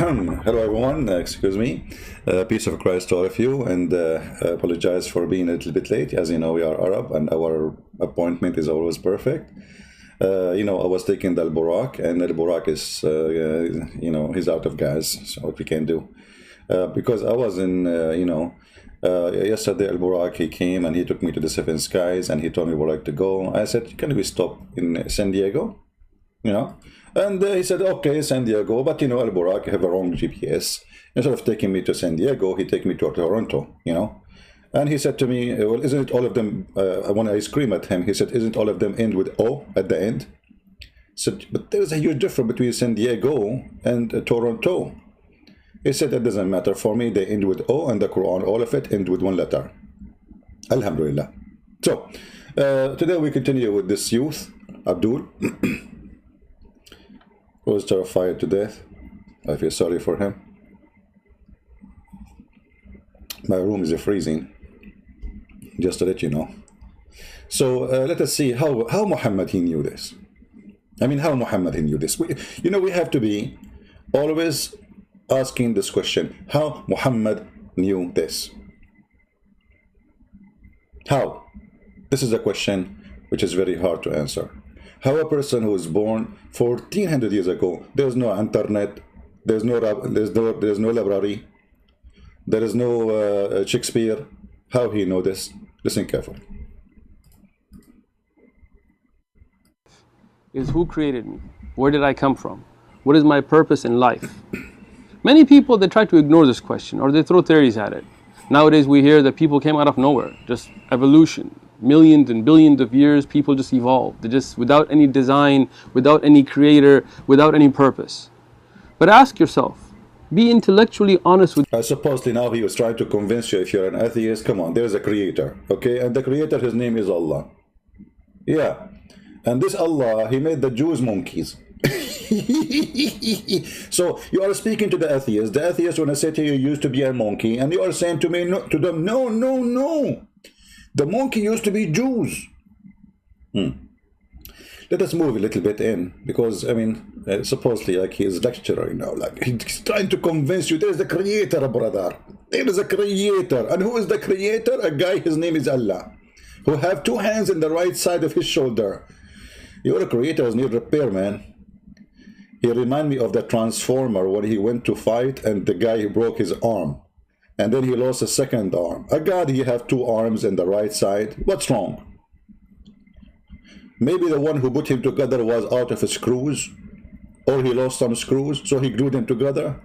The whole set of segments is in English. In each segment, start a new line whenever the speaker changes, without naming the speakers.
Hello everyone, excuse me. Peace of Christ to all of you, and apologize for being a little bit late. As you know, we are Arab and our appointment is always perfect. You know, I was taking the Al-Burak, and Al-Burak is, you know, he's out of gas, so what we can do. Because I was in, yesterday Al-Burak, he came and he took me to the Seven Skies and he told me where I'd like to go. I said, can we stop in San Diego? You know? And he said, okay, San Diego, but you know, Al-Burak have a wrong GPS. Instead of taking me to San Diego, he take me to Toronto, you know. And he said to me, well, isn't it all of them, when I scream at him, he said, isn't all of them end with O at the end? I said, but there's a huge difference between San Diego and Toronto. He said, it doesn't matter for me, they end with O, and the Quran, all of it end with one letter. Alhamdulillah. So, today we continue with this youth, Abdul, who was terrified to death. I feel sorry for him. My room is freezing, just to let you know. So let us see how Muhammad he knew this. I mean, how Muhammad he knew this. You know, we have to be always asking this question: how Muhammad knew this? How? This is a question which is very hard to answer. How a person who was born 1400 years ago, there's no internet, there's no library, there is no Shakespeare. How he know this? Listen carefully.
Is who created me? Where did I come from? What is my purpose in life? Many people, they try to ignore this question or they throw theories at it. Nowadays we hear that people came out of nowhere, just evolution. Millions and billions of years, people just evolved. They just, without any design, without any creator, without any purpose. But ask yourself, be intellectually honest with.
Supposedly now he was trying to convince you, if you're an atheist, come on, there's a creator, okay? And the creator, his name is Allah. Yeah. And this Allah, he made the Jews monkeys. So you are speaking to the atheist. The atheist, when I say to you, used to be a monkey, and you are saying to me, no, to them, no, no, no. The monkey used to be Jews. Let us move a little bit in, because I mean, supposedly like he is lecturer, you know, like he's trying to convince you there is a creator, brother. There is a creator, and who is the creator? A guy, his name is Allah, who have two hands in the right side of his shoulder. Your creator is need repair, man. He remind me of the Transformer when he went to fight and the guy broke his arm. And then he lost a second arm. A God, he have two arms in the right side. What's wrong? Maybe the one who put him together was out of screws, or he lost some screws, so he glued them together.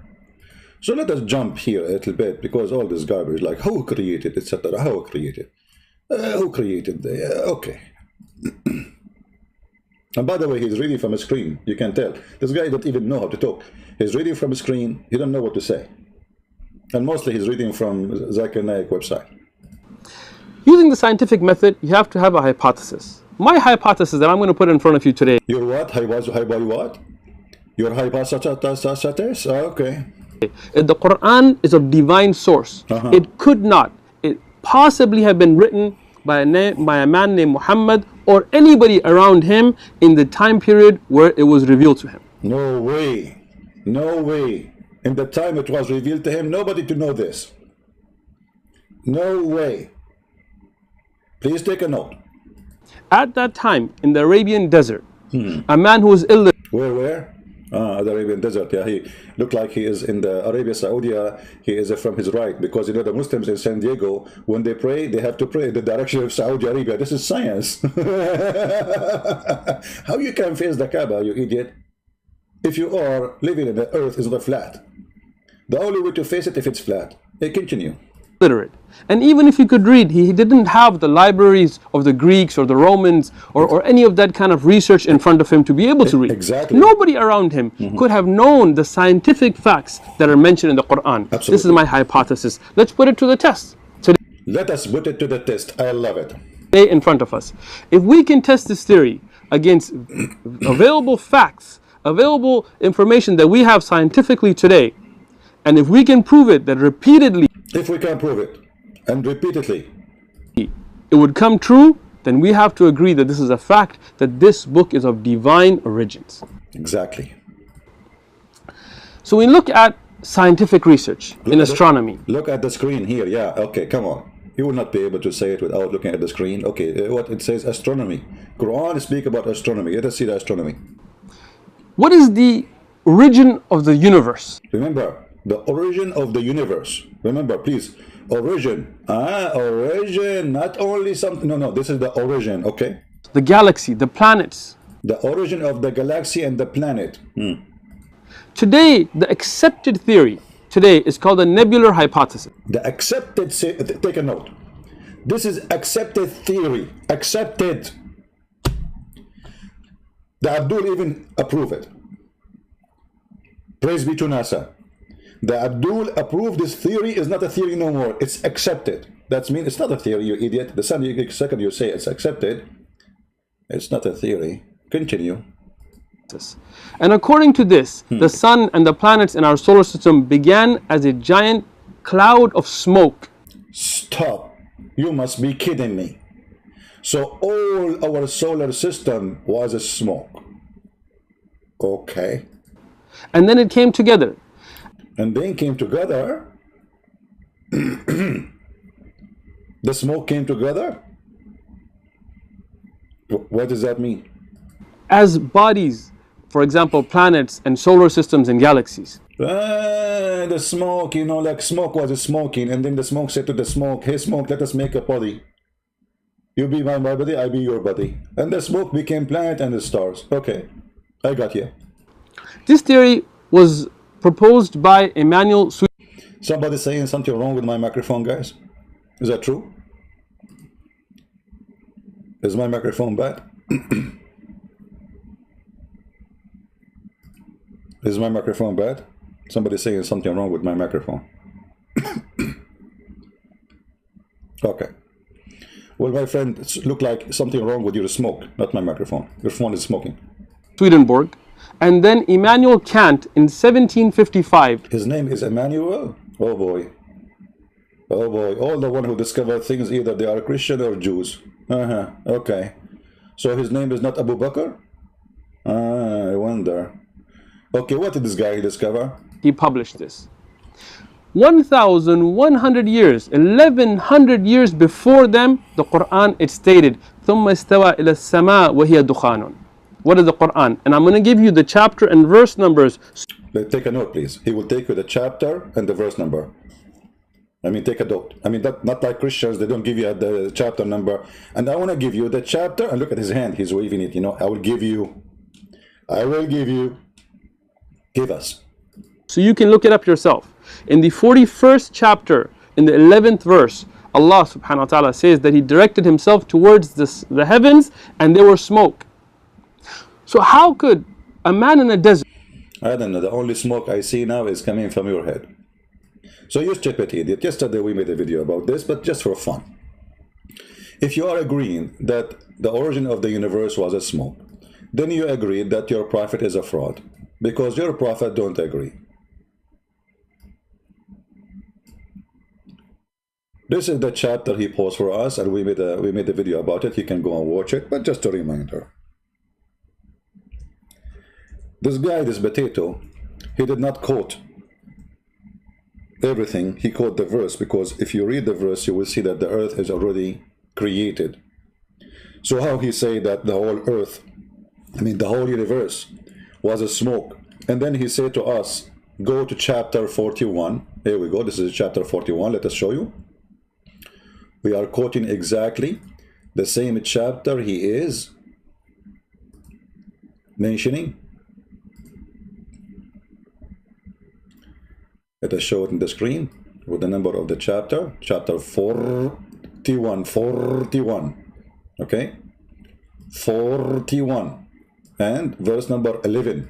So let us jump here a little bit, because all this garbage, like who created, etc. How created? Who created? Okay. And by the way, he's reading from a screen. You can tell. This guy doesn't even know how to talk. He's reading from a screen. He don't know what to say. And mostly he's reading from Zakir Naik website.
Using the scientific method, you have to have a hypothesis. My hypothesis that I'm going to put in front of you today.
Your what? What? Your hypothesis? Okay.
The Quran is of divine source. It could not, it possibly have been written by a man named Muhammad or anybody around him in the time period where it was revealed to him.
No way. No way. In the time it was revealed to him, nobody to know this. No way. Please take a note.
At that time, in the Arabian desert, a man who was ill.
Where? The Arabian desert. Yeah, he looked like he is in the Arabia Saudi. He is from his right, because you know the Muslims in San Diego, when they pray, they have to pray in the direction of Saudi Arabia. This is science. How you can face the Kaaba, you idiot? If you are living in the earth is not flat. The only way to face it if it's flat. Continue.
Literate. And even if he could read, he didn't have the libraries of the Greeks or the Romans or any of that kind of research in front of him to be able to read.
Exactly.
Nobody around him could have known the scientific facts that are mentioned in the Quran.
Absolutely.
This is my hypothesis. Let's put it to the test today.
Let us put it to the test. I love it.
Today in front of us. If we can test this theory against available facts, available information that we have scientifically today, and if we can prove it that repeatedly,
if we can prove it and repeatedly,
it would come true, then we have to agree that this is a fact, that this book is of divine origins.
Exactly.
So we look at scientific research in astronomy.
Look at the screen here. Yeah, okay, come on. You will not be able to say it without looking at the screen. Okay, what it says, astronomy. Quran speak about astronomy. Let us see the astronomy.
What is the origin of the universe?
Remember, the origin of the universe. Remember, please, origin. Origin, not only something. No, this is the origin, okay?
The galaxy, the planets.
The origin of the galaxy and the planet.
Today, the accepted theory today is called the nebular hypothesis.
The accepted, take a note. This is accepted theory. Accepted. The Abdul even approved it. Praise be to NASA. The Abdul approved this theory. Is not a theory no more. It's accepted. That means it's not a theory, you idiot. The second you say it's accepted, it's not a theory. Continue.
And according to this, the sun and the planets in our solar system began as a giant cloud of smoke.
Stop. You must be kidding me. So all our solar system was a smoke. Okay.
And then it came together.
And then came together. The smoke came together? What does that mean?
As bodies, for example, planets and solar systems and galaxies.
The smoke, you know, like smoke was smoking, and then the smoke said to the smoke, hey smoke, let us make a body. You be my body, I be your body. And the smoke became planet and the stars. Okay, I got you.
This theory was proposed by Emmanuel.
Somebody saying something wrong with my microphone, guys? Is that true? Is my microphone bad? Is my microphone bad? Somebody saying something wrong with my microphone. Okay. Well, my friend, it looked like something wrong with your smoke, not my microphone. Your phone is smoking.
Swedenborg, and then Immanuel Kant in 1755.
His name is Emmanuel? Oh boy. Oh boy. All the one who discovered things, either they are Christian or Jews. Okay. So his name is not Abu Bakr? I wonder. Okay, what did this guy discover?
He published this. 1,100 years, 1,100 years before them, the Quran, it stated, ثُمَّ اسْتَوَى إِلَى السَّمَاءِ وَهِيَ دُخَانٌ. What is the Quran? And I'm going to give you the chapter and verse numbers.
Take a note, please. He will take you the chapter and the verse number. I mean, take a note. I mean, not like Christians, they don't give you the chapter number. And I want to give you the chapter, and look at his hand, he's waving it, you know. I will give you. Give us.
So you can look it up yourself. In the 41st chapter, in the 11th verse, Allah subhanahu wa ta'ala says that He directed Himself towards the heavens and there were smoke. So how could a man in a desert...
I don't know, the only smoke I see now is coming from your head. So you stupid idiot. Yesterday we made a video about this, but just for fun. If you are agreeing that the origin of the universe was a smoke, then you agree that your prophet is a fraud, because your prophet don't agree. This is the chapter he posed for us, and we made a video about it. You can go and watch it, but just a reminder. This guy, this potato, he did not quote everything. He quoted the verse, because if you read the verse, you will see that the earth is already created. So how he say that the whole earth, I mean the whole universe, was a smoke? And then he said to us, go to chapter 41. Here we go. This is chapter 41. Let us show you. We are quoting exactly the same chapter he is mentioning. Let us show it in the screen with the number of the chapter. Chapter 41. 41. Okay? 41. And verse number 11.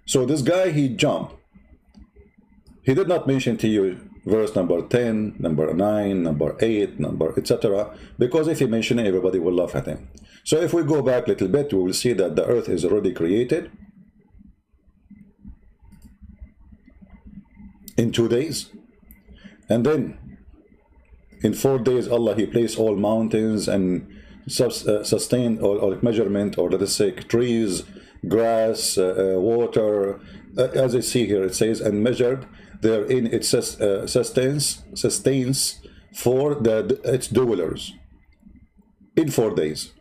So this guy, he jumped. He did not mention to you verse number 10, number 9, number 8, number etc. Because if he mentioned it, everybody will laugh at him. So if we go back a little bit, we will see that the earth is already created in 2 days. And then in 4 days, Allah, He placed all mountains and sustained or measurement, or let us say trees, grass, water, as I see here, it says, and measured therein it sustains for its dwellers in 4 days.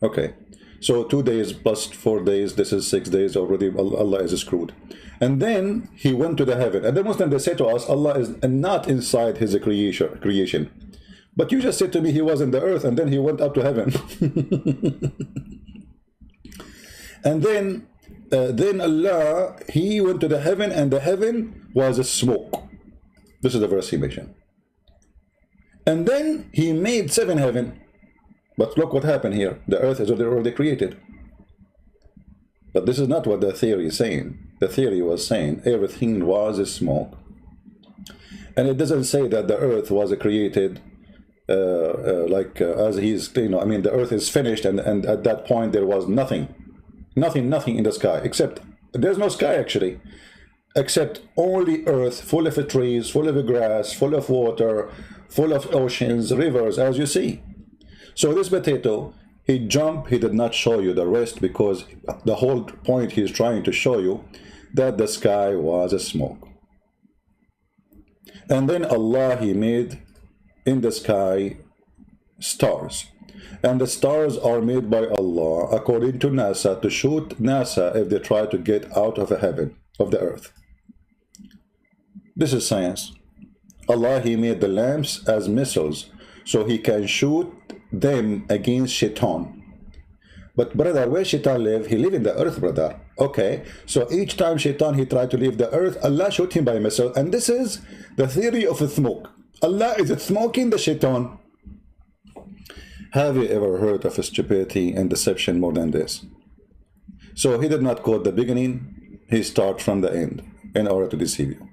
Okay, so 2 days plus 4 days, this is 6 days already. Allah is screwed. And then he went to the heaven. And the Muslims, they say to us, Allah is not inside his creation. But you just said to me he was in the earth and then he went up to heaven. And then Allah, he went to the heaven, and the heaven was a smoke. This is the verse he mentioned. And then he made 7 heaven. But look what happened here. The earth is already created. But this is not what the theory is saying. The theory was saying everything was a smoke. And it doesn't say that the earth was created as he's, I mean, the earth is finished, and at that point there was nothing in the sky, except there's no sky actually, except only earth full of trees, full of grass, full of water, full of oceans, rivers, as you see. So this potato, he jumped, he did not show you the rest, because the whole point he's trying to show you that the sky was a smoke. And then Allah, he made in the sky stars. And the stars are made by Allah according to NASA, to shoot NASA if they try to get out of the heaven, of the earth. This is science. Allah, he made the lamps as missiles, so he can shoot them against Shaitan. But brother, where Shaitan live? He live in the earth, brother. Okay, so each time Shaitan, he tried to leave the earth, Allah shoot him by a missile. And this is the theory of a smoke. Allah is smoking the Shaitan. Have you ever heard of stupidity and deception more than this? So he did not quote the beginning, he starts from the end in order to deceive you.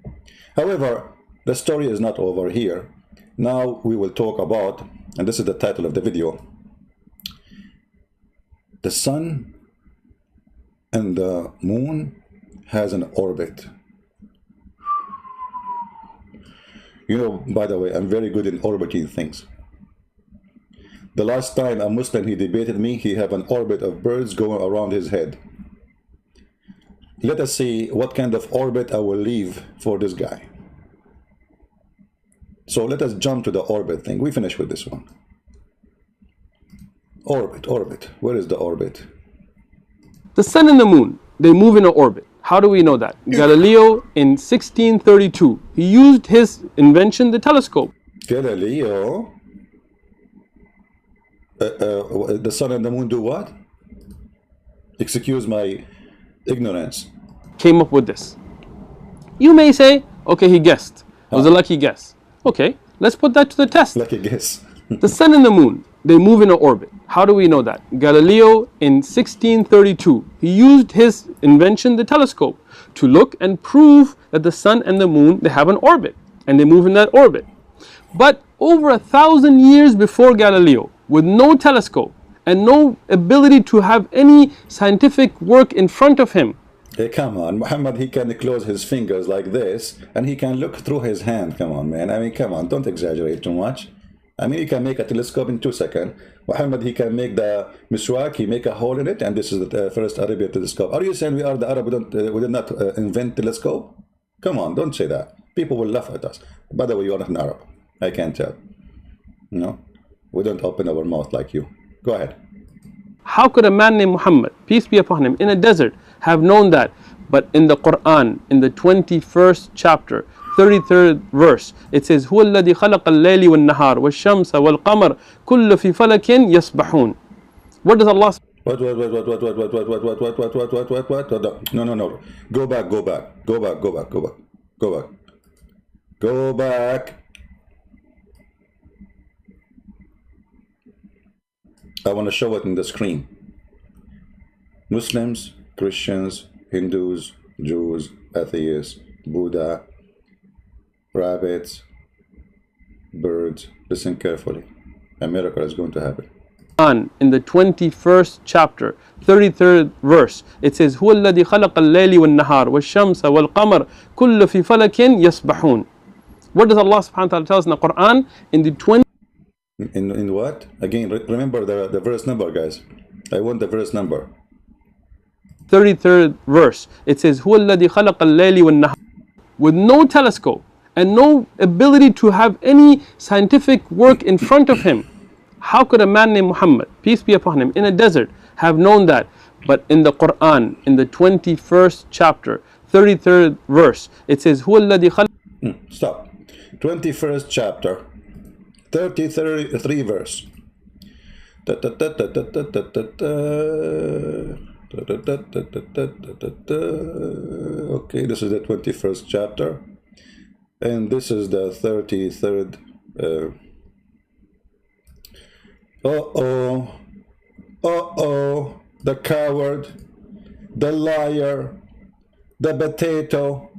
However, the story is not over here. Now we will talk about, and this is the title of the video, the sun and the moon has an orbit. You know, by the way, I'm very good in orbiting things. The last time a Muslim, he debated me, he have an orbit of birds going around his head. Let us see what kind of orbit I will leave for this guy. So let us jump to the orbit thing. We finish with this one. Orbit. Where is the orbit?
The sun and the moon, they move in an orbit. How do we know that? Galileo in 1632, he used his invention, the telescope.
Galileo? The sun and the moon do what? Excuse my ignorance.
Came up with this. You may say, okay, he guessed. It was a lucky guess. Okay, let's put that to the test.
Lucky guess.
The sun and the moon, they move in an orbit. How do we know that? Galileo in 1632, he used his invention, the telescope, to look and prove that the sun and the moon, they have an orbit, and they move in that orbit. But over 1,000 years before Galileo, with no telescope and no ability to have any scientific work in front of him.
Hey, come on, Muhammad, he can close his fingers like this and he can look through his hand. Come on, man. I mean, come on, don't exaggerate too much. I mean, he can make a telescope in 2 seconds. Muhammad, he can make the miswak, he make a hole in it, and this is the first Arabian telescope. Are you saying we are the Arab, we did not invent telescope? Come on, don't say that. People will laugh at us. By the way, you are not an Arab. I can't tell. No, we don't open our mouth like you. Go ahead.
How could a man named Muhammad, peace be upon him, in a desert have known that? But in the Quran, in the 21st chapter, 33rd verse, it says, هو الذي خلق الليل والنهار والشمس والقمر كل في فلك يسبحون. What does Allah say?
What? No. Go back. I want to show it in the screen. Muslims, Christians, Hindus, Jews, atheists, Buddha, rabbits, birds, listen carefully. A miracle is going to happen.
In the 21st chapter, 33rd verse, it says, هو الذي خلق الليل والنهار والشمس والقمر كل في فلك يسبحون. What does Allah subhanahu wa ta'ala tell us in the Quran? In the 20th
In what? Again, remember the verse number, guys. I want the verse number.
33rd verse. It says, هُوَ الَّذِي خَلَقَ اللَّيْلِ وَالنَّهَارَ. With no telescope and no ability to have any scientific work in front of him, how could a man named Muhammad, peace be upon him, in a desert have known that? But in the Quran, in the 21st chapter, 33rd verse, it says, هُوَ الَّذِي خَلَقَ.
Stop. 21st chapter, 33 verse. Okay, this is the 21st chapter, and this is the 33rd. The coward, the liar, the potato.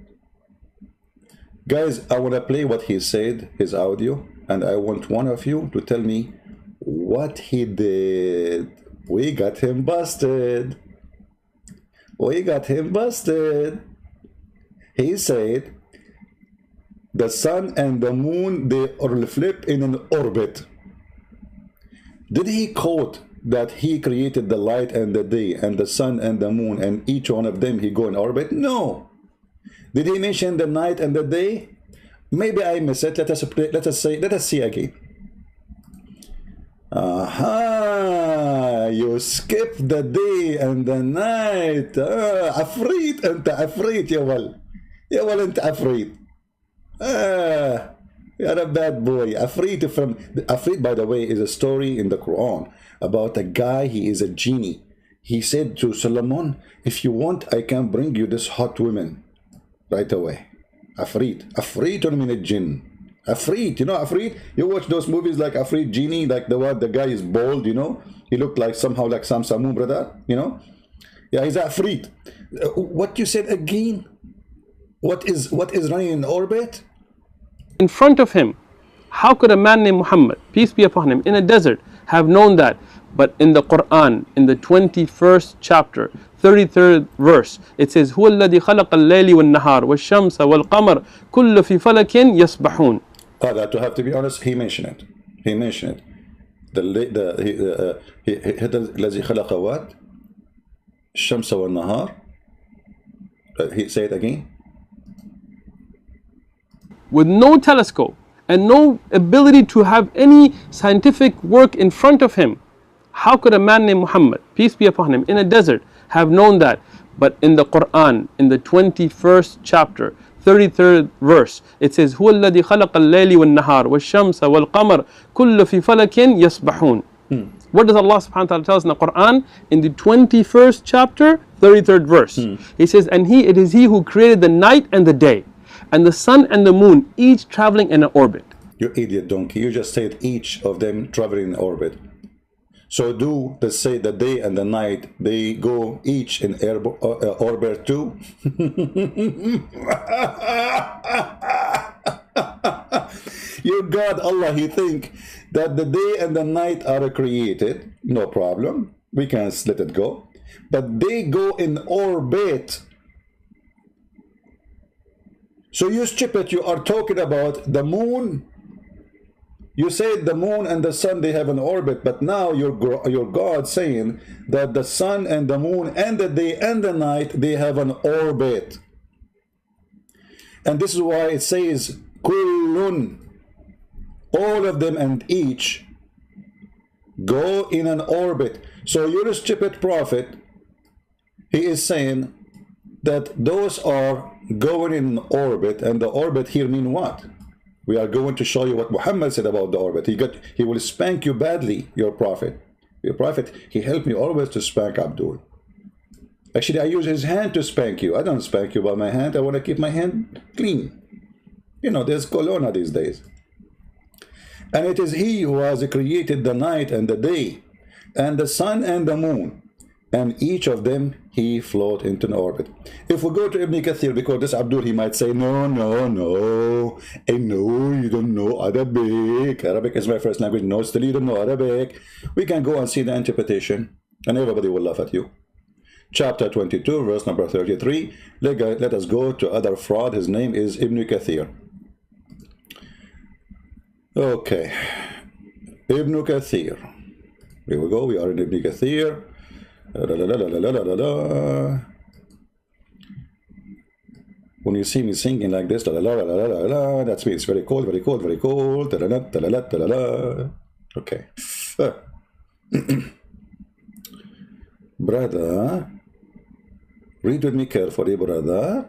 Guys, I want to play what he said, his audio, and I want one of you to tell me what he did. We got him busted. We got him busted. He said the sun and the moon, they will flip in an orbit. Did he quote that he created the light and the day and the sun and the moon, and each one of them he go in orbit? No. Did he mention the night and the day? Maybe I missed it. Let us see again. You skipped the day and the night. عفريت انت عفريت يا ول. يا ول انت عفريت. You're a bad boy. Afrit, by the way, is a story in the Quran about a guy. He is a genie. He said to Solomon, if you want, I can bring you this hot woman right away. Afrit min al-jinn. Afrit, you know Afrit? You watch those movies like Afrit Genie, like the guy is bald, you know? He looked like somehow like Sam Samu, brother, you know? Yeah, he's Afrit. What you said again? What is running in orbit?
In front of him, how could a man named Muhammad, peace be upon him, in a desert have known that? But in the Quran, in the 21st chapter, 33rd verse, it says, هُوَ الَّذِي خَلَقَ اللَّيْلِ وَالنَّهَارَ وَالشَّمْسَ وَالْقَمَرَ كُلُّ فِي فَلَكٍ يَسْبَحُونَ.
To have to be honest, he mentioned it. He mentioned it. الذي خلق what? الشمس والنهار. He say it again.
With no telescope and no ability to have any scientific work in front of him, how could a man named Muhammad, peace be upon him, in a desert have known that? But in the Quran, in the 21st chapter, 33rd verse, it says, هُوَ الَّذِي خَلَقَ اللَّيْلِ وَالنَّهَارَ وَالشَّمْسَ وَالْقَمَرَ كُلُّ فِي فَلَكٍ يَسْبَحُونَ. What does Allah subhanahu wa ta'ala tell us in the Quran? In the 21st chapter, 33rd verse, He says, and it is He who created the night and the day, and the sun and the moon, each traveling in an orbit.
You idiot donkey, you just said each of them traveling in orbit. So let's say the day and the night, they go each in orbit too? Your God, Allah, He think that the day and the night are created, no problem, we can let it go. But they go in orbit. So you stupid, you are talking about the moon. You said the moon and the sun, they have an orbit, but now your God saying that the sun and the moon and the day and the night, they have an orbit. And this is why it says, kullun, all of them and each go in an orbit. So your stupid prophet, he is saying that those are going in orbit, and the orbit here mean what? We are going to show you what Muhammad said about the orbit. He will spank you badly, your prophet. Your prophet, he helped me always to spank Abdul. Actually, I use his hand to spank you. I don't spank you by my hand. I want to keep my hand clean. You know, there's corona these days. And it is He who has created the night and the day, and the sun and the moon, and each of them He float into an orbit. If we go to Ibn Kathir, because this Abdul, he might say, no, I know you don't know Arabic. Arabic is my first language. No, still you don't know Arabic. We can go and see the interpretation, and everybody will laugh at you. Chapter 22, verse number 33. Let us go to other fraud. His name is Ibn Kathir. Okay, Ibn Kathir. Here we go. We are in Ibn Kathir. When you see me singing like this, that means very cold, very cold, very cold. Okay. Brother, read with me carefully, brother.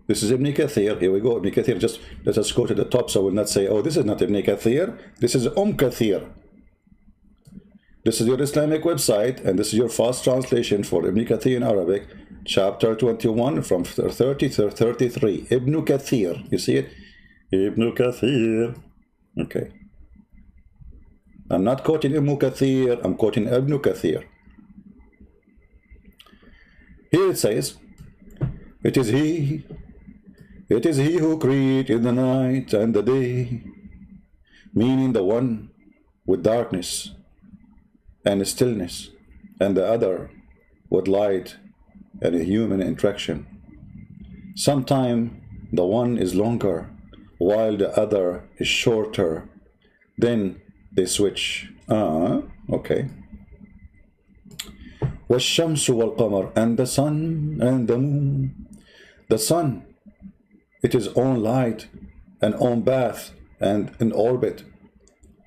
This is Ibn Kathir. Here we go. Ibn Kathir. Just let us go to the top so we'll not say, oh, this is not Ibn Kathir. This is Kathir. This is your Islamic website, and this is your fast translation for Ibn Kathir in Arabic, chapter 21 from 30 to 33. Ibn Kathir. You see it? Ibn Kathir. Okay. I'm not quoting Ibn Kathir. I'm quoting Ibn Kathir. Here it says, it is he who created the night and the day, meaning the one with darkness and stillness, and the other with light and a human interaction. Sometimes the one is longer, while the other is shorter. Then they switch. Okay. وَالشَّمْسُ وَالْقَمَرُ, and the sun and the moon. The sun, it is own light and own path and in orbit,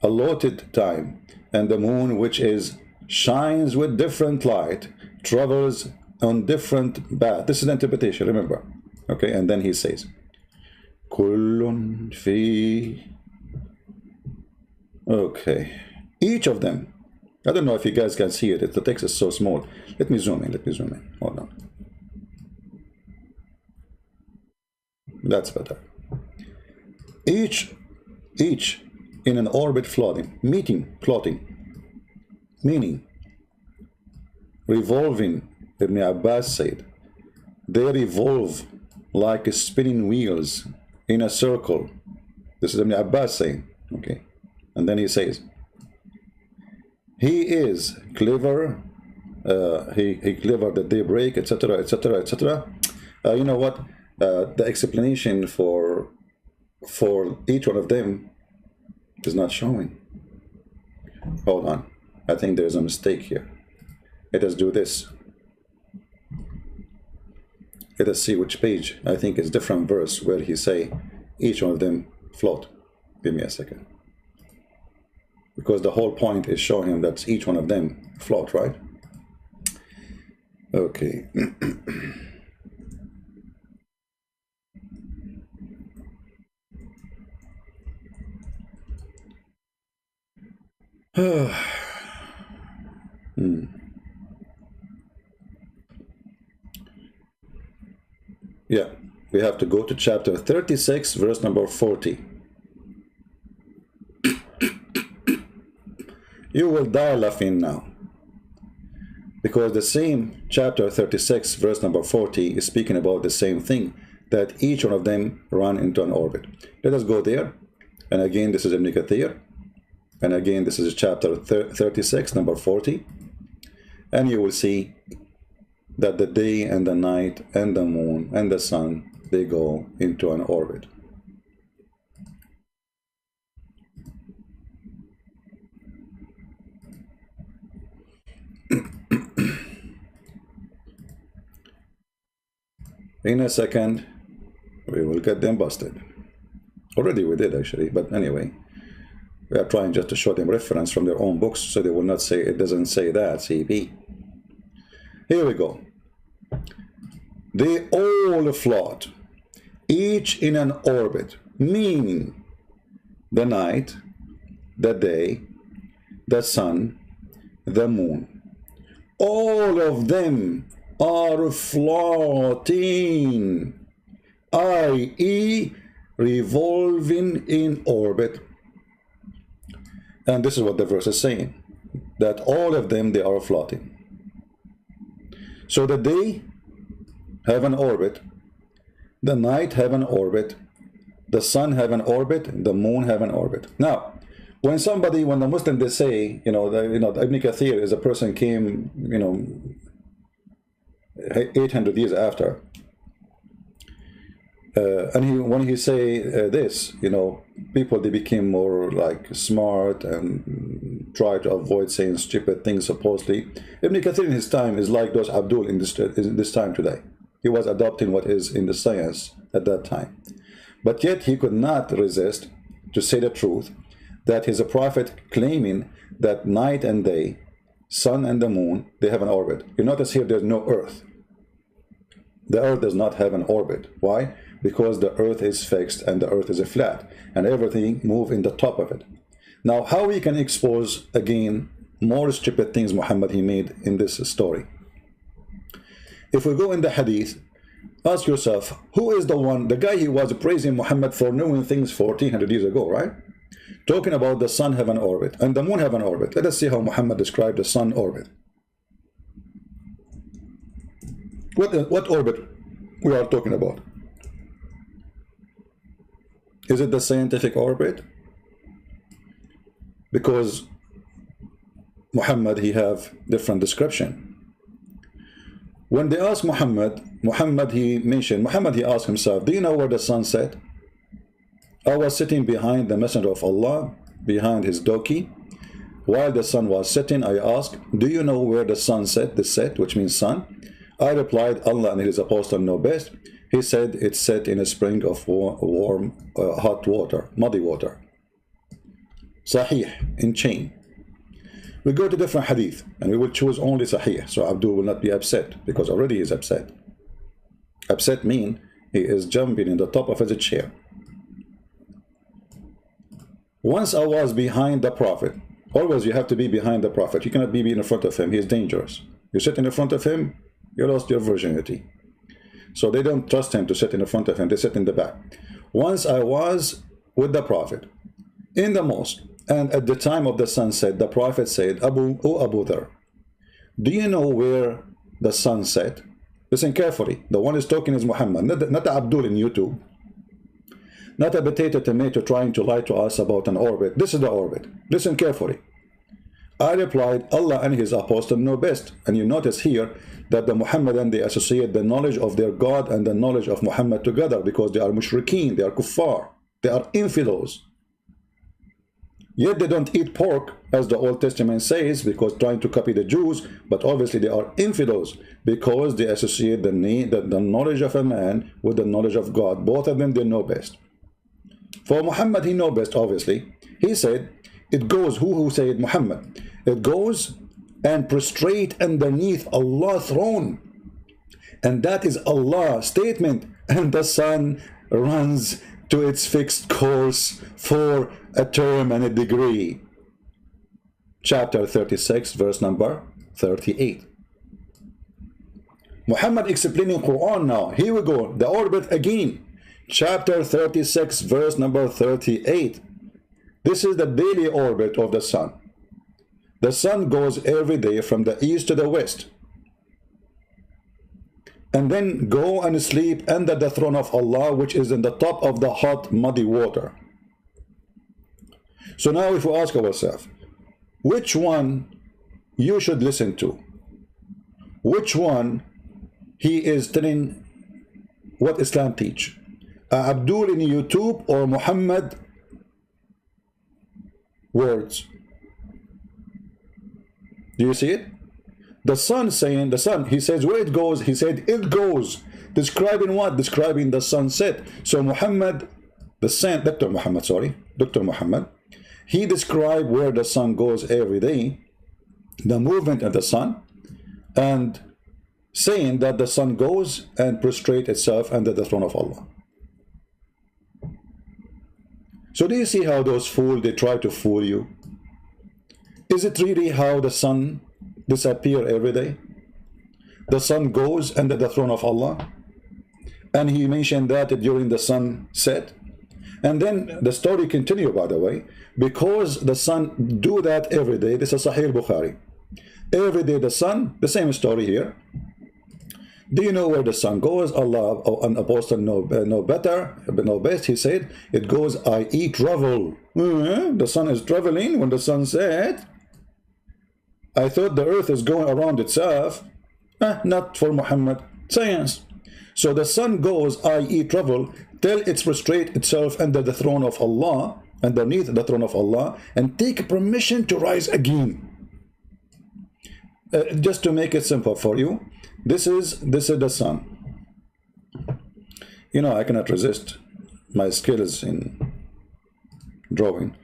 allotted time, and the moon, which is shines with different light, travels on different path. This is the interpretation, remember. Okay, and then he says, كُلٌّ فِي. Okay, each of them. I don't know if you guys can see it. The text is so small. Let me zoom in. Hold on. That's better. Each in an orbit floating, meaning revolving. Ibn Abbas said, they revolve like spinning wheels in a circle. This is Ibn Abbas saying. Okay, and then he says, he is clever, he clever that they break, etc., etc., etc. You know what? The explanation for each one of them is not showing. Hold on. I think there's a mistake here. Let us do this. Let us see which page. I think it's different verse where he say each one of them float. Give me a second. Because the whole point is showing him that each one of them float, right? Okay. Yeah, we have to go to chapter 36, verse number 40. You will die laughing now, because the same chapter 36, verse number 40 is speaking about the same thing, that each one of them run into an orbit. Let us go there. And again, this is Ibn Kathir. And again, this is chapter 36, number 40. And you will see that the day and the night and the moon and the sun, they go into an orbit. In a second, we will get them busted. Already we did, actually, but anyway. We are trying just to show them reference from their own books, so they will not say, it doesn't say that, CP. Here we go. They all float, each in an orbit, meaning the night, the day, the sun, the moon. All of them are floating, i.e. revolving in orbit. And this is what the verse is saying, that all of them, they are floating. So the day have an orbit, the night have an orbit, the sun have an orbit, the moon have an orbit. Now, when the Muslim, they say, Ibn Kathir is a person came, 800 years after. And when he say this, people, they became more like smart and try to avoid saying stupid things supposedly. Ibn Kathir in his time is like those Abdul in this time today. He was adopting what is in the science at that time. But yet he could not resist to say the truth, that he's a prophet claiming that night and day, sun and the moon, they have an orbit. You notice here there's no earth. The earth does not have an orbit. Why? Because the earth is fixed and the earth is a flat and everything moves in the top of it. Now, how we can expose again more stupid things Muhammad he made in this story? If we go in the hadith, ask yourself, who is the one, the guy he was praising Muhammad for knowing things 1400 years ago, right? Talking about the sun have an orbit and the moon have an orbit. Let us see how Muhammad described the sun orbit. What orbit we are talking about? Is it the scientific orbit? Because Muhammad, he have different description. When they asked Muhammad, he asked himself, do you know where the sun set? I was sitting behind the Messenger of Allah, behind his donkey. While the sun was setting, I asked, do you know where the sun set, the set, which means sun? I replied, Allah and his apostle know best. He said, it's set in a spring of warm, hot water, muddy water. Sahih, in chain. We go to different hadith, and we will choose only Sahih, so Abdul will not be upset, because already he is upset. Upset means he is jumping in the top of his chair. Once I was behind the Prophet. Always you have to be behind the Prophet. You cannot be in front of him. He is dangerous. You sit in front of him, you lost your virginity. So they don't trust him to sit in front of him. They sit in the back. Once I was with the Prophet in the mosque, and at the time of the sunset, the Prophet said, Abu Dharr, do you know where the sun set? Listen carefully. The one who's talking is Muhammad, not Abdul in YouTube. Not a potato tomato trying to lie to us about an orbit. This is the orbit. Listen carefully. I replied, Allah and his apostle know best. And you notice here that the Muhammadan, they associate the knowledge of their God and the knowledge of Muhammad together, because they are mushrikeen, they are kuffar, they are infidels. Yet they don't eat pork, as the Old Testament says, because trying to copy the Jews, but obviously they are infidels, because they associate the knowledge of a man with the knowledge of God. Both of them, they know best. For Muhammad, he know best, obviously. He said, it goes, who said Muhammad? It goes and prostrate underneath Allah's throne. And that is Allah's statement. And the sun runs to its fixed course for a term and a degree. Chapter 36, verse number 38. Muhammad explaining Quran now. Here we go. The orbit again. Chapter 36, verse number 38. This is the daily orbit of the sun. The sun goes every day from the east to the west, and then go and sleep under the throne of Allah, which is in the top of the hot muddy water. So now if we ask ourselves, which one you should listen to? Which one he is telling what Islam teach? Abdul in YouTube or Muhammad words? Do you see it? The sun saying, the sun, he says where it goes, he said it goes. Describing what? Describing the sunset. So Muhammad, Dr. Muhammad, he described where the sun goes every day, the movement of the sun, and saying that the sun goes and prostrate itself under the throne of Allah. So do you see how those fools, they try to fool you? Is it really how the sun disappears every day? The sun goes under the throne of Allah, and he mentioned that during the sunset. And then the story continues, by the way, because the sun do that every day. This is Sahih Bukhari. Every day the sun, the same story here. Do you know where the sun goes? Allah and Apostle know better, know best. He said, it goes, i.e. travel. The sun is traveling when the sun set. I thought the earth is going around itself. Not for Muhammad. Science. So the sun goes, i.e. travel, till it prostrate itself under the throne of Allah, underneath the throne of Allah and take permission to rise again. Just to make it simple for you, this is the sun. You know, I cannot resist my skills in drawing.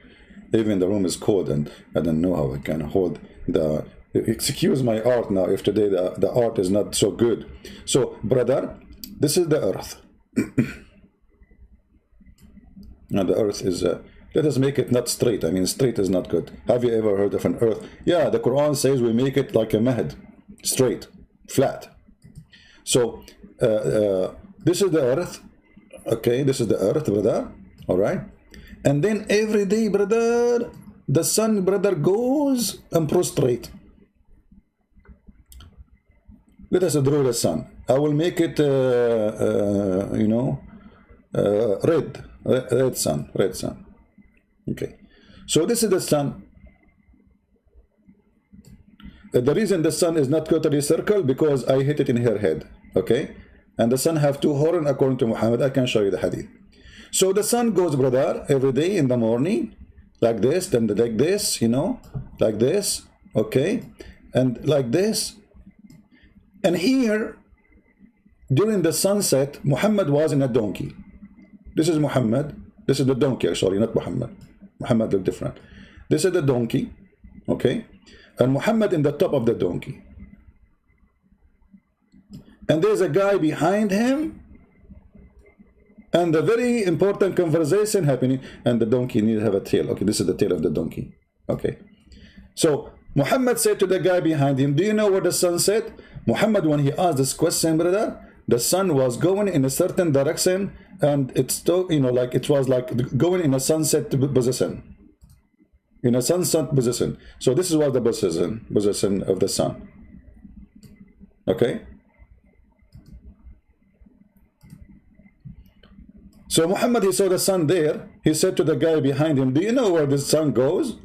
Even the room is cold and I don't know how I can hold the... Excuse my art now if today the art is not so good. So, brother, this is the earth. And the earth is... let us make it not straight. I mean, straight is not good. Have you ever heard of an earth? Yeah, the Quran says we make it like a mahd. Straight. Flat. So, this is the earth. Okay, this is the earth, brother. All right. And then every day, brother, the sun, brother, goes and prostrate. Let us draw the sun. I will make it, you know, red sun, red sun. Okay. So this is the sun. The reason the sun is not totally circle because I hit it in her head. Okay. And the sun have two horns according to Muhammad. I can show you the hadith. So the sun goes, brother, every day in the morning, like this, then like this, you know, like this, okay, and like this. And here, during the sunset, Muhammad was in a donkey. This is Muhammad. This is the donkey, sorry, not Muhammad. Muhammad looked different. This is the donkey, okay, and Muhammad in the top of the donkey. And there's a guy behind him, and a very important conversation happening, and the donkey needs to have a tail. Okay, this is the tail of the donkey. Okay. So Muhammad said to the guy behind him, do you know where the sun set? Muhammad, when he asked this question, brother, the sun was going in a certain direction, and it's still, you know, like it was like going in a sunset position. In a sunset position. So this is what the position of the sun. Okay. So Muhammad, he saw the sun there. He said to the guy behind him, do you know where the sun goes?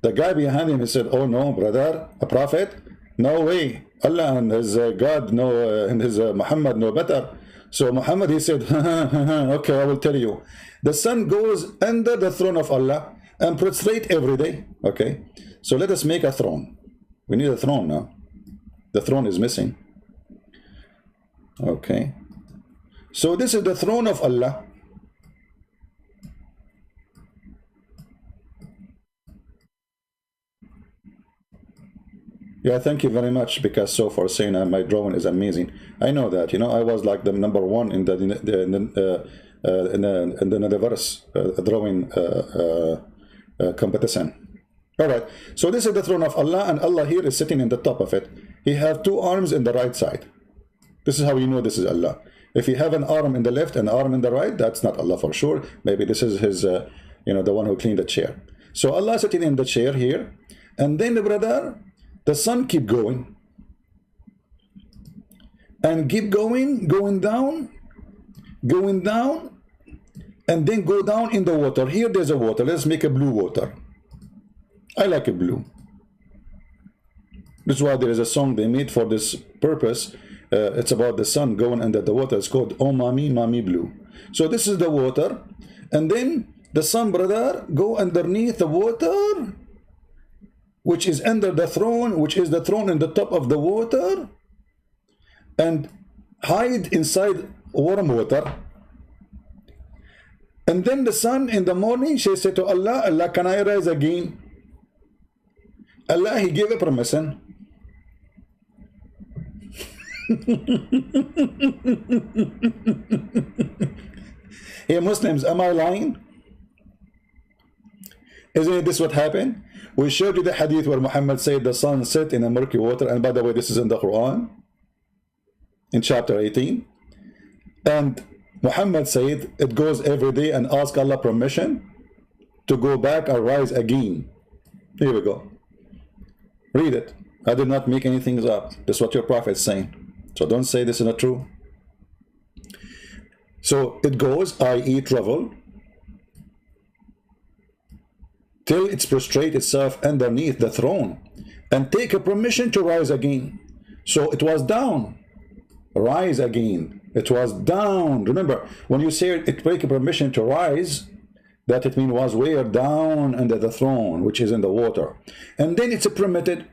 The guy behind him, he said, oh no, brother, a prophet? No way. Allah and his God know, and his Muhammad know better. So Muhammad, he said, okay, I will tell you. The sun goes under the throne of Allah and prostrate every day. Okay. So let us make a throne. We need a throne now. The throne is missing. Okay. So this is the throne of Allah. Yeah, thank you very much, Picasso, for saying my drawing is amazing. I know that, you know, I was like the #1 in the verse drawing competition. All right, so this is the throne of Allah, and Allah here is sitting in the top of it. He has two arms in the right side. This is how you know this is Allah. If you have an arm in the left and an arm in the right, that's not Allah for sure. Maybe this is his, you know, the one who cleaned the chair. So Allah sitting in the chair here, and then the brother, the sun keep going and keep going down, and then go down in the water. Here there's a water. Let's make a blue water. I like it blue. This is why there is a song they made for this purpose. It's about the sun going under the water. It's called Oh Mommy, Mommy Blue. So this is the water, and then the sun, brother, go underneath the water, which is under the throne, which is the throne in the top of the water, and hide inside warm water. And then the sun in the morning, she said to Allah, Allah, can I rise again? Allah, he gave a permission. Hey Muslims, am I lying? Isn't this what happened? We showed you the hadith where Muhammad said the sun set in a murky water, and by the way, this is in the Quran, in chapter 18. And Muhammad said it goes every day and ask Allah permission to go back and rise again. Here we go. Read it. I did not make anything up. This is what your prophet is saying. So don't say this is not true. So it goes, i.e. travel, till it prostrate itself underneath the throne and take a permission to rise again. So it was down, rise again. It was down. Remember, when you say it take a permission to rise, That it means was where down under the throne, which is in the water. And then it's permitted.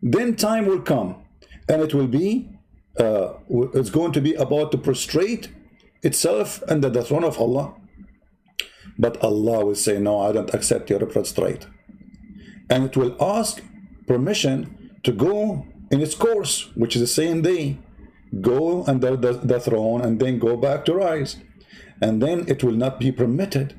Then time will come, and it will be, it's going to be about to prostrate itself under the throne of Allah. But Allah will say, no, I don't accept your prostrate. And it will ask permission to go in its course, which is the same day. Go under the throne and then go back to rise. And then it will not be permitted,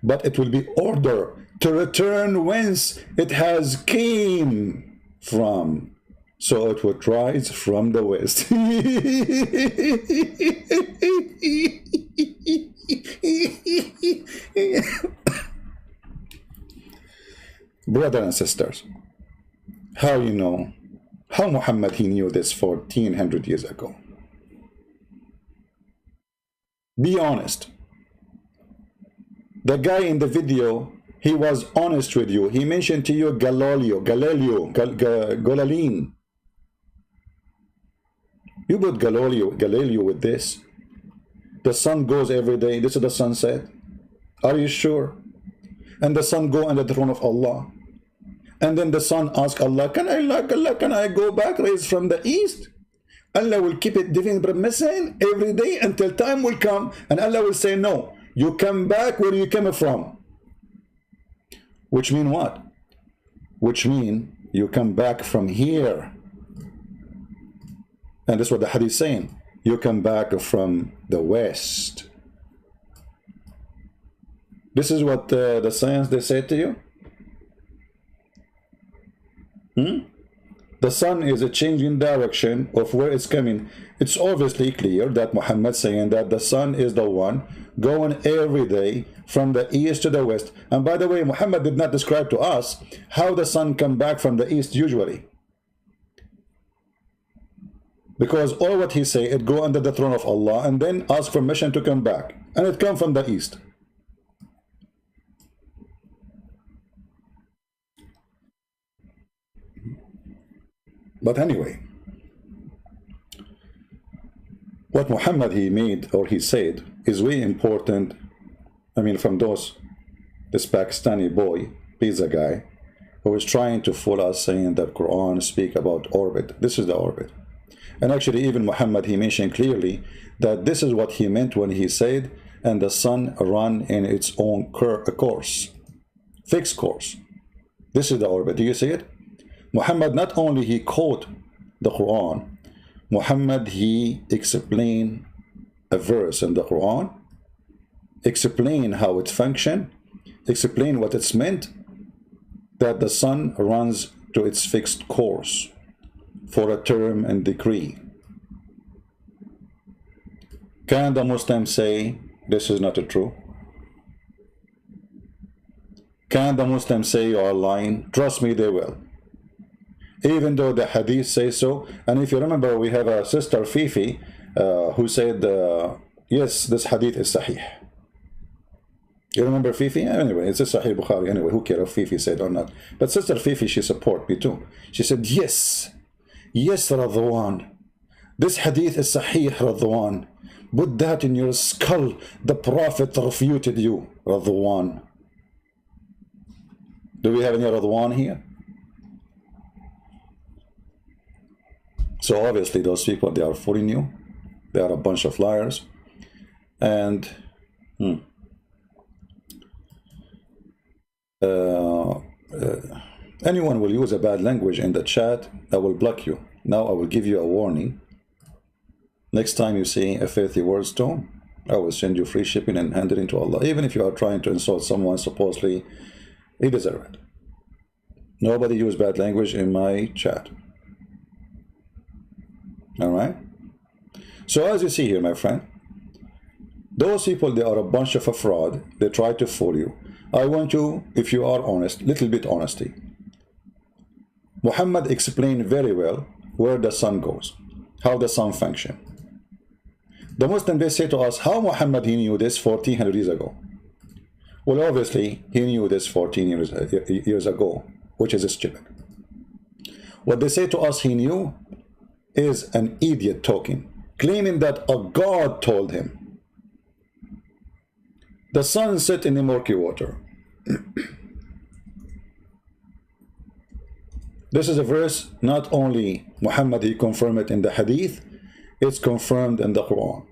but it will be order to return whence it has came from. So it would rise from the west. Brothers and sisters, how you know? How Muhammad, he knew this 1400 years ago? Be honest. The guy in the video, he was honest with you. He mentioned to you Galilean. You put Galileo with this. The sun goes every day. This is the sunset. Are you sure? And the sun go under the throne of Allah. And then the son asks Allah, can I go back, raise from the east? Allah will keep it giving permission every day until time will come, and Allah will say, no, you come back where you came from. Which mean what? Which mean you come back from here. And that's what the hadith is saying. You come back from the west. This is what the science they said to you. The sun is a changing direction of where it's coming. It's obviously clear that Muhammad saying that the sun is the one going every day from the east to the west. And by the way, Muhammad did not describe to us how the sun come back from the east usually. Because all what he say, it go under the throne of Allah and then ask permission to come back. And it come from the east. But anyway, what Muhammad he made or he said is very important. I mean, from this Pakistani boy, pizza guy, who is trying to fool us saying that Quran speak about orbit. This is the orbit. And actually even Muhammad he mentioned clearly that this is what he meant when he said, and the sun run in its own course, fixed course. This is the orbit. Do you see it? Muhammad not only he quote the Quran, Muhammad he explained a verse in the Quran, explain how it function, explain what it's meant, that the sun runs to its fixed course for a term and decree. Can the Muslims say this is not true? Can the Muslims say you are lying? Trust me, they will. Even though the hadith say so. And if you remember, we have a sister Fifi who said, yes, this hadith is sahih. You remember Fifi? Anyway, it's a Sahih Bukhari. Anyway, who cares if Fifi said or not? But sister Fifi, she support me too. She said, yes, Radwan, this hadith is sahih, Radwan. Put that in your skull. The Prophet refuted you, Radwan. Do we have any Radwan here? So obviously those people, they are fooling you. They are a bunch of liars. And anyone will use a bad language in the chat, I will block you. Now I will give you a warning. Next time you see a filthy words tone, I will send you free shipping and hand it into Allah. Even if you are trying to insult someone, supposedly he deserves it. Nobody use bad language in my chat. All right? So as you see here, my friend, those people, they are a bunch of a fraud. They try to fool you. I want you, if you are honest, little bit honesty. Muhammad explained very well where the sun goes, how the sun function. The Muslims, they say to us, how Muhammad he knew this 1400 years ago? Well, obviously, he knew this 14 years ago, which is stupid. What they say to us he knew is an idiot talking, claiming that a God told him. the sun set in the murky water. This is a verse, not only Muhammad, he confirmed it in the hadith, it's confirmed in the Quran.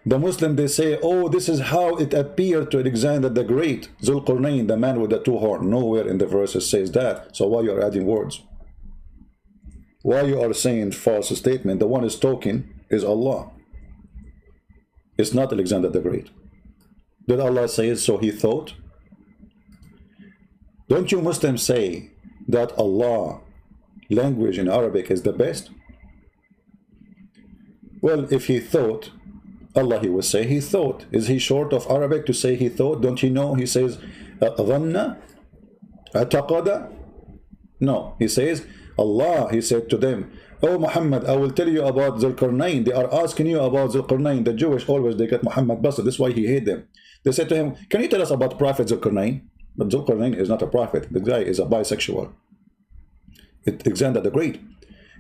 The Muslim, they say, oh, this is how it appeared to Alexander the Great, Zulqarnain, the man with the two horns. Nowhere in the verses says that. So why you are adding words? Why you are saying false statement? The one is talking is Allah. It's not Alexander the Great. Did Allah say it so he thought? Don't you Muslims say that Allah language in Arabic is the best? Well, if he thought, Allah, he would say he thought. Is he short of Arabic to say he thought? Don't you know? He says, dhanna, ataqada. No, he says, Allah, he said to them, oh Muhammad, I will tell you about Zulqarnain. They are asking you about Zulqarnain. The Jewish always, they get Muhammad busted. That's why he hate them. They said to him, can you tell us about Prophet Zulqarnain? But Zulqarnain is not a prophet. The guy is a bisexual. Alexander the Great.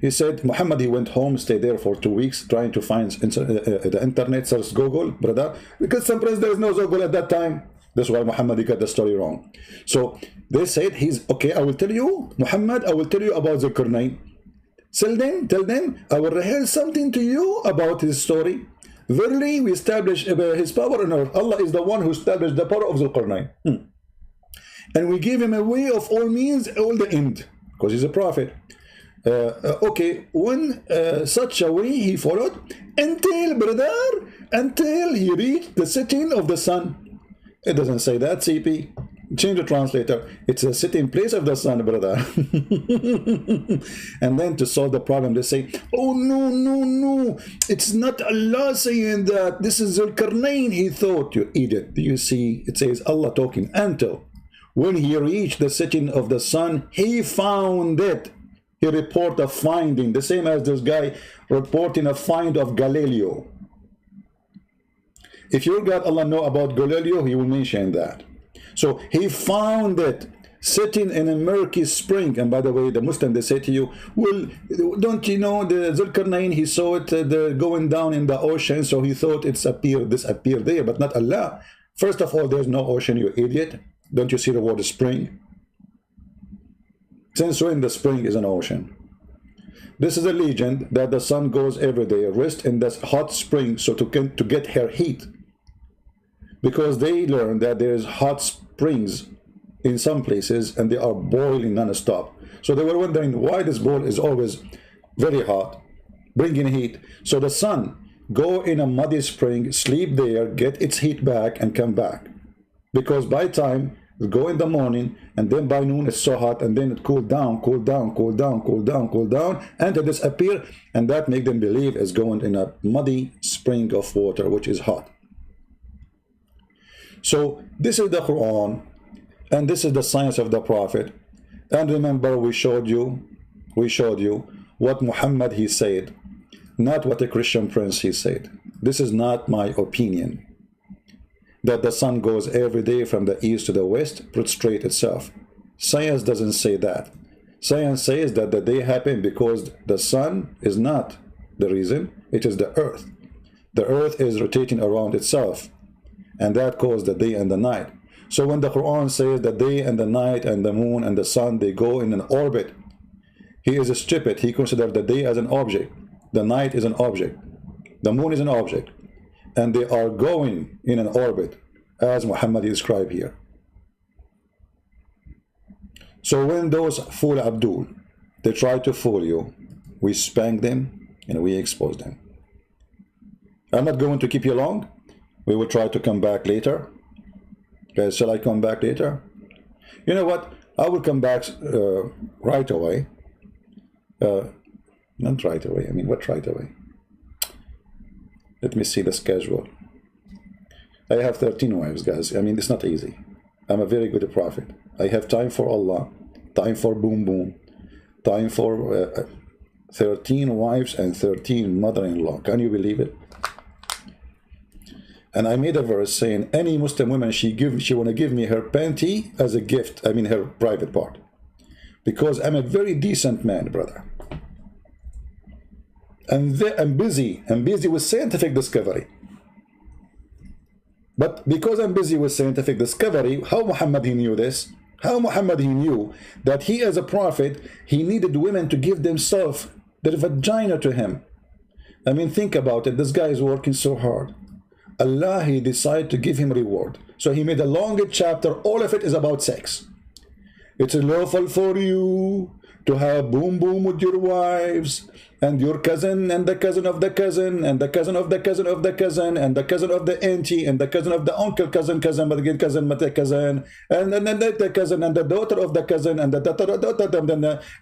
He said, Muhammad, he went home, stayed there for 2 weeks, trying to find the internet, search Google, brother, because sometimes there is no Google at that time. That's why Muhammad, he got the story wrong. So they said, he's, okay, I will tell you, Muhammad, I will tell you about Zulqarnain. Tell them, I will rehearse something to you about his story. Verily, we establish his power on earth. Allah is the one who established the power of Zulqarnain. And we give him a way of all means, all the end, because he's a prophet. Okay, when such a way he followed until he reached the setting of the sun. It doesn't say that, CP. Change the translator. It's a sitting place of the sun, brother. And then to solve the problem, they say, oh no, it's not Allah saying that. This is Zulqarnain, he thought. You idiot. Do you see? It says Allah talking. Until when he reached the setting of the sun, he found it. He reported a finding, the same as this guy reporting a find of Galileo. If your God Allah know about Galileo, he will mention that. So he found it sitting in a murky spring. And by the way, the Muslim, they say to you, well, don't you know the Zulqarnain, he saw it going down in the ocean, so he thought this appeared there, but not Allah. First of all, there's no ocean, you idiot. Don't you see the word spring? Since when the spring is an ocean? This is a legend that the sun goes every day, rest in this hot spring, so to get her heat. Because they learn that there is hot springs in some places and they are boiling non-stop. So they were wondering why this bowl is always very hot, bringing heat. So the sun go in a muddy spring, sleep there, get its heat back and come back. Because by time go in the morning and then by noon it's so hot and then it cool down and to disappear, and that make them believe it's going in a muddy spring of water which is hot. So this is the Quran and this is the science of the Prophet. And remember, we showed you what Muhammad he said, not what a Christian prince he said. This is not my opinion, that the sun goes every day from the east to the west, prostrate itself. Science doesn't say that. Science says that the day happened because the sun is not the reason, it is the earth. The earth is rotating around itself, and that caused the day and the night. So when the Quran says the day and the night and the moon and the sun, they go in an orbit, he is stupid. He considers the day as an object, the night is an object, the moon is an object, and they are going in an orbit as Muhammad described here. So when those fool Abdul, they try to fool you, we spank them and we expose them. I'm not going to keep you long. We will try to come back later. Guys, shall I come back later? You know what? I will come back right away. Not right away. I mean, what right away? Let me see the schedule. I have 13 wives, guys. I mean, it's not easy. I'm a very good prophet. I have time for Allah, time for boom boom, time for 13 wives and 13 mother-in-law. Can you believe it? And I made a verse saying, any Muslim woman, she want to give me her panty as a gift. I mean, her private part. Because I'm a very decent man, brother. I'm busy with scientific discovery. But because I'm busy with scientific discovery, how Muhammad he knew this? How Muhammad he knew that he as a prophet, he needed women to give themselves, their vagina to him. I mean, think about it. This guy is working so hard. Allah, he decided to give him reward. So he made a longer chapter. All of it is about sex. It's lawful for you to have boom boom with your wives and your cousin and the cousin of the cousin and the cousin of the cousin of the cousin and the cousin of the auntie and the cousin of the uncle cousin but again cousin but the cousin and then the cousin and the daughter of the cousin and the daughter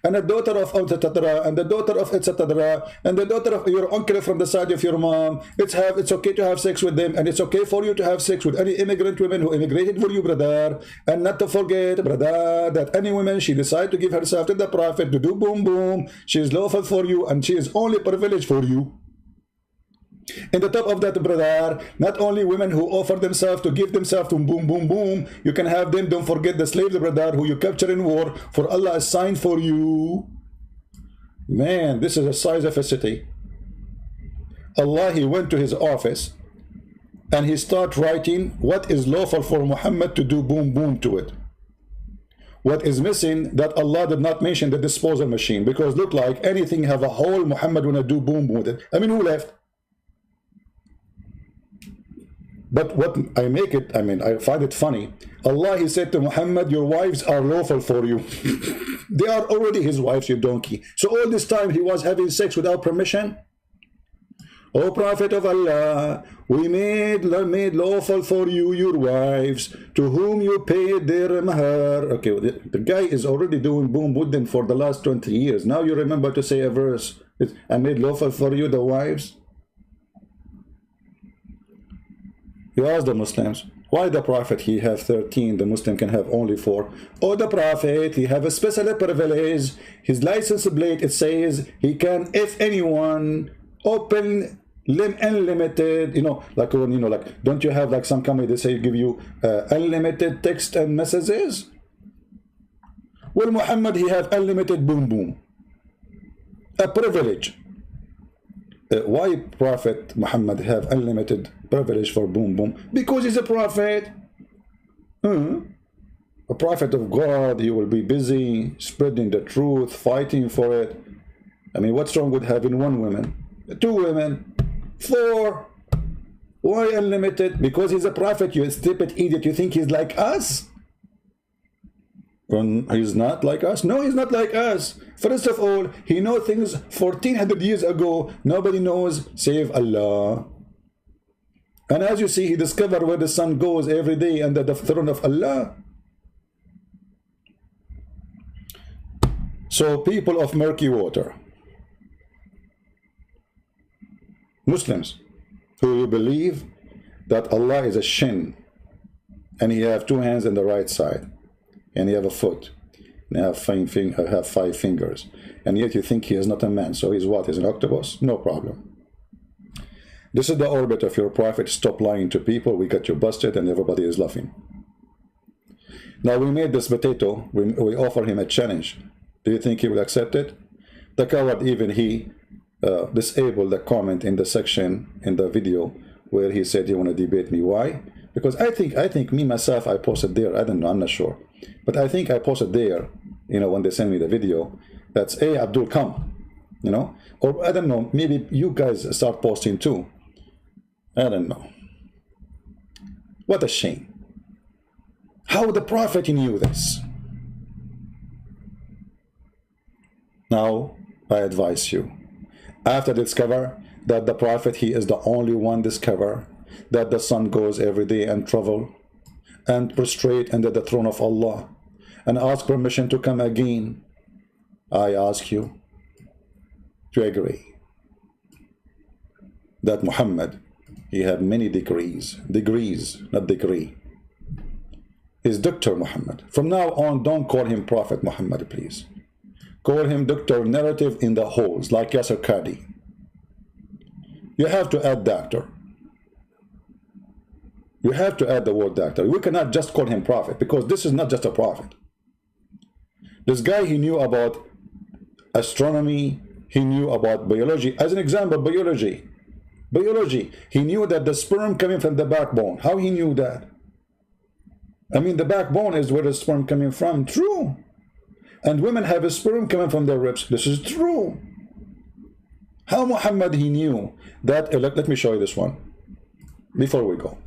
and the daughter of etc and the daughter of etc and the daughter of your uncle from the side of your mom. It's okay to have sex with them, and it's okay for you to have sex with any immigrant women who immigrated for you, brother. And not to forget, brother, that any woman she decide to give herself to the prophet to do boom boom, she is lawful for you and she is only privileged for you. In the top of that, brother, not only women who offer themselves to give themselves to boom boom boom, you can have them. Don't forget the slaves, brother, who you capture in war, for Allah assigned for you. Man, this is the size of a city. Allah, he went to his office and he started writing what is lawful for Muhammad to do boom boom to it. What is missing, that Allah did not mention the disposal machine, because look like anything have a hole, Muhammad wanna do boom boom with it. I mean, who left? But what I make it, I mean, I find it funny. Allah, he said to Muhammad, your wives are lawful for you. They are already his wives, you donkey. So all this time he was having sex without permission? O Prophet of Allah, we made lawful for you your wives, to whom you paid their mahar. Okay, the guy is already doing boom with them for the last 20 years. Now you remember to say a verse, I made lawful for you the wives. You ask the Muslims, why the Prophet he have 13, the Muslim can have only 4? Oh, the Prophet, he have a special privilege. His license plate, it says he can, if anyone, open unlimited, like when, like, don't you have like some company they say give you unlimited text and messages? Well, Muhammad, he have unlimited boom boom, a privilege. Why Prophet Muhammad have unlimited privilege for boom boom? Because he's a prophet. A prophet of God, he will be busy spreading the truth, fighting for it. I mean, what's wrong with having 1 woman, 2 women, 4? Why unlimited? Because he's a prophet, you stupid idiot. You think he's like us? When he's not like us? No, he's not like us. First of all, he knows things 1400 years ago nobody knows save Allah. And as you see, he discovered where the sun goes every day under the throne of Allah. So people of murky water, Muslims who believe that Allah is a shin and he have 2 hands on the right side and he have a foot and have 5 fingers, and yet you think he is not a man, so he's what? He's an octopus? No problem. This is the orbit of your prophet. Stop lying to people. We got you busted and everybody is laughing. Now we made this potato, we offer him a challenge. Do you think he will accept it? The coward, even he disabled the comment in the section in the video where he said he want to debate me. Why? Because I think me myself, I posted there, I don't know, I'm not sure, but I think I posted there, when they send me the video, that's, hey Abdul, come, or I don't know, maybe you guys start posting too. I don't know. What a shame. How the prophet knew this? Now I advise you, after discover that the prophet, he is the only one discover that the sun goes every day and travel and prostrate under the throne of Allah and ask permission to come again, I ask you to agree that Muhammad, he had many degrees, not degree. He's Dr. Muhammad. From now on, don't call him Prophet Muhammad, please. Call him Dr. Narrative in the Holes, like Yasser Qadi. You have to add doctor. You have to add the word doctor. We cannot just call him prophet, because this is not just a prophet. This guy, he knew about astronomy, he knew about biology. As an example, biology. He knew that the sperm coming from the backbone. How he knew that? I mean, the backbone is where the sperm coming from. True. And women have a sperm coming from their ribs. This is true. How Muhammad he knew that? Let me show you this one before we go.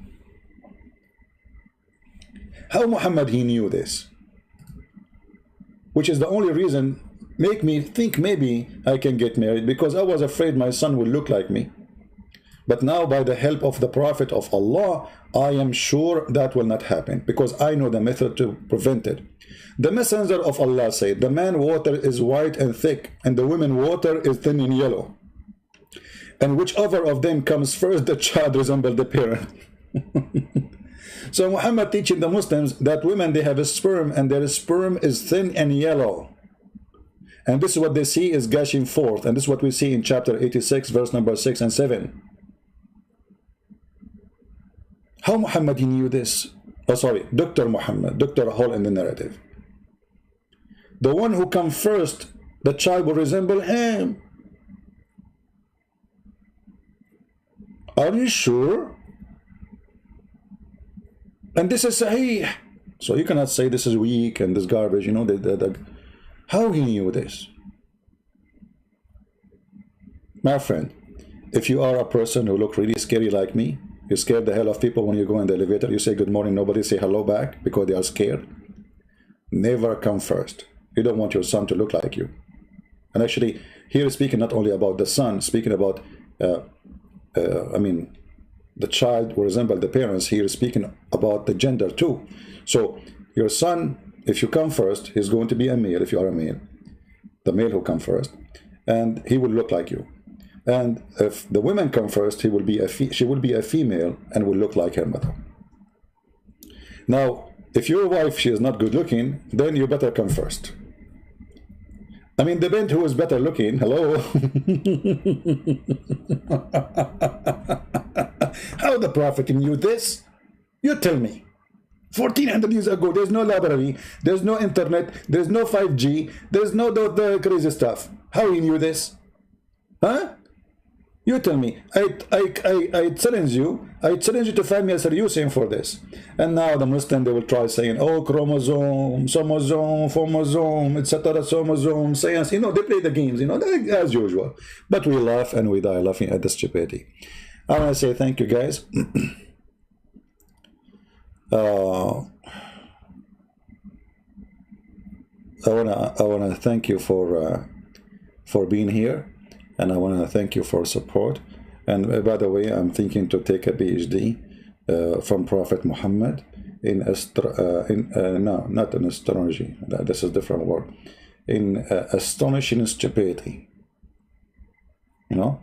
How Muhammad he knew this, which is the only reason make me think maybe I can get married, because I was afraid my son will look like me. But now, by the help of the Prophet of Allah, I am sure that will not happen, because I know the method to prevent it. The Messenger of Allah said, the man water is white and thick, and the woman water is thin and yellow. And whichever of them comes first, the child resembles the parent. So Muhammad teaching the Muslims that women, they have a sperm, and their sperm is thin and yellow. And this is what they see is gushing forth. And this is what we see in chapter 86, verse number 6 and 7. How Muhammad he knew this? Oh, sorry, Dr. Muhammad, Dr. Hall in the narrative. The one who comes first, the child will resemble him. Are you sure? And this is Sahih. So you cannot say this is weak and this garbage, you know. How he knew this? My friend, if you are a person who look really scary like me, you scared the hell of people when you go in the elevator, you say good morning, nobody say hello back because they are scared. Never come first. You don't want your son to look like you. And actually, here speaking not only about the son, speaking about, I mean, the child will resemble the parents. Here speaking about the gender too. So your son, if you come first, he's going to be a male if you are a male. The male who come first. And he will look like you. And if the women come first, she will be a female and will look like her mother. Now, if your wife, she is not good looking, then you better come first. I mean, the bent who is better looking, hello. How the Prophet knew this? You tell me. 1400 years ago, there's no library, there's no internet, there's no 5G, there's no the crazy stuff. How he knew this? Huh? You tell me. I challenge you to find me a solution for this. And now the Muslim, they will try saying, oh, chromosome, chromosome, etc., chromosome, science. You know, they play the games, you know, as usual. But we laugh and we die laughing at the stupidity. I want to say thank you, guys. I wanna thank you for being here. And I want to thank you for support. And by the way, I'm thinking to take a PhD from Prophet Muhammad in no, not in astrology. This is a different word. In astonishing stupidity. You know,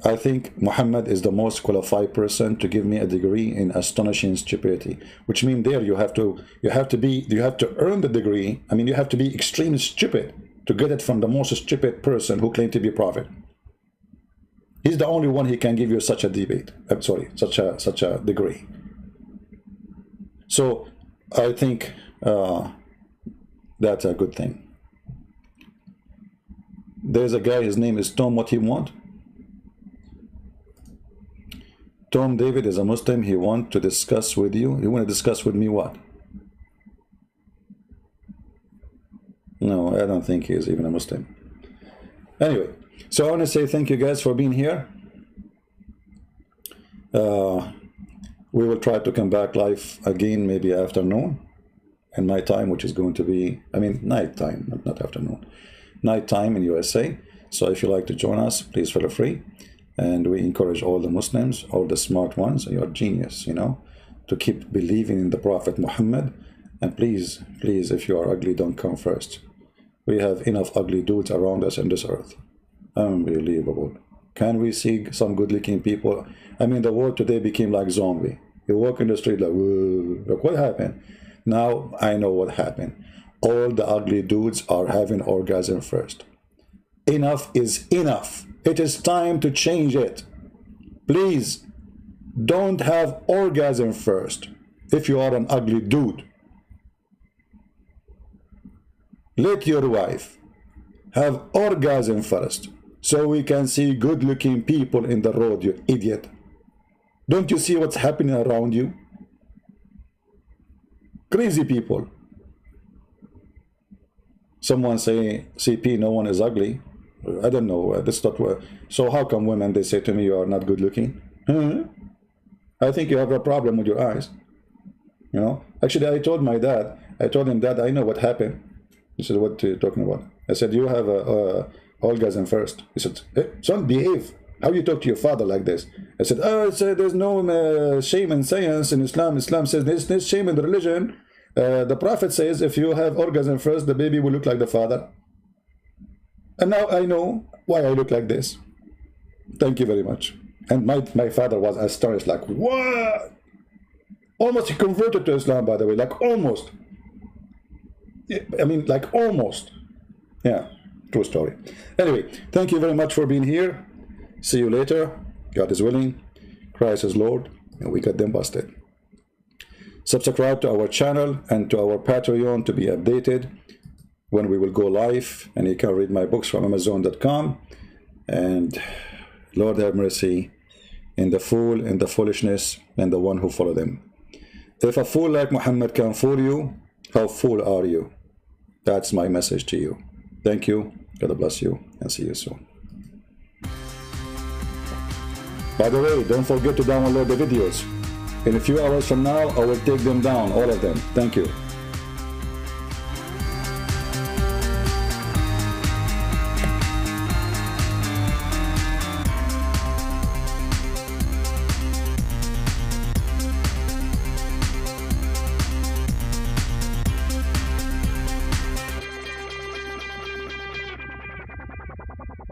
I think Muhammad is the most qualified person to give me a degree in astonishing stupidity. Which means there you have to earn the degree. I mean, you have to be extremely stupid to get it from the most stupid person who claimed to be prophet. He's the only one he can give you such a debate. I'm sorry, such a degree. So I think that's a good thing. There's a guy, his name is Tom. What he want? Tom David is a Muslim. He want to discuss with you. He want to discuss with me what? No, I don't think he is even a Muslim. Anyway, so I want to say thank you guys for being here. We will try to come back live again, maybe afternoon, in my time, which is going to be, I mean, night time, not afternoon, night time in USA. So if you like to join us, please feel free. And we encourage all the Muslims, all the smart ones, you're genius, you know, to keep believing in the Prophet Muhammad. And please, please, if you are ugly, don't come first. We have enough ugly dudes around us in this earth. Unbelievable. Can we see some good-looking people? I mean, the world today became like zombie. You walk in the street like, whoa, look what happened. Now I know what happened. All the ugly dudes are having orgasm first. Enough is enough. It is time to change it. Please, don't have orgasm first if you are an ugly dude. Let your wife have orgasm first, so we can see good-looking people in the road, you idiot. Don't you see what's happening around you? Crazy people. Someone say, CP, no one is ugly. I don't know. That's not what. So how come women, they say to me, you are not good-looking? I think you have a problem with your eyes. You know, actually, I told my dad, I told him, Dad, I know what happened. He said, what are you talking about? I said, you have a orgasm first. He said, hey, son, behave. How you talk to your father like this? I said, oh, there's no shame in science in Islam. Islam says there's shame in the religion. The Prophet says if you have orgasm first, the baby will look like the father. And now I know why I look like this. Thank you very much. And my father was astonished, like, what? Almost he converted to Islam, by the way, like almost. I mean, like almost. Yeah, true story. Anyway, thank you very much for being here. See you later. God is willing. Christ is Lord. And we got them busted. Subscribe to our channel and to our Patreon to be updated when we will go live. And you can read my books from Amazon.com. And Lord have mercy in the fool, in the foolishness, and the one who follow them. If a fool like Muhammad can fool you, how fool are you? That's my message to you. Thank you. God bless you, and see you soon. By the way, don't forget to download the videos. In a few hours from now, I will take them down, all of them. Thank you.